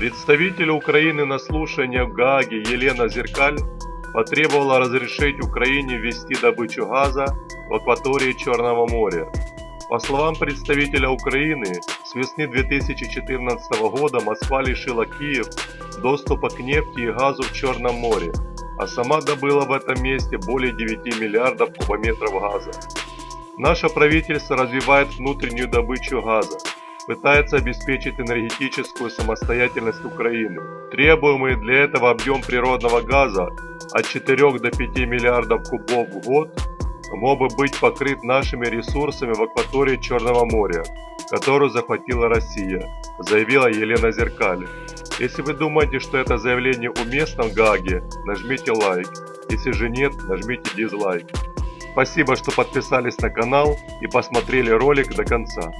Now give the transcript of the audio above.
Представитель Украины на слушании в Гааге Елена Зеркаль потребовала разрешить Украине ввести добычу газа в акватории Черного моря. По словам представителя Украины, с весны 2014 года Москва лишила Киев доступа к нефти и газу в Черном море, а сама добыла в этом месте более 9 миллиардов кубометров газа. Наше правительство развивает внутреннюю добычу газа, пытается обеспечить энергетическую самостоятельность Украины. Требуемый для этого объем природного газа от 4 до 5 миллиардов кубов в год мог бы быть покрыт нашими ресурсами в акватории Черного моря, которую захватила Россия, заявила Елена Зеркаль. Если вы думаете, что это заявление уместно в Гааге, нажмите лайк. Если же нет, нажмите дизлайк. Спасибо, что подписались на канал и посмотрели ролик до конца.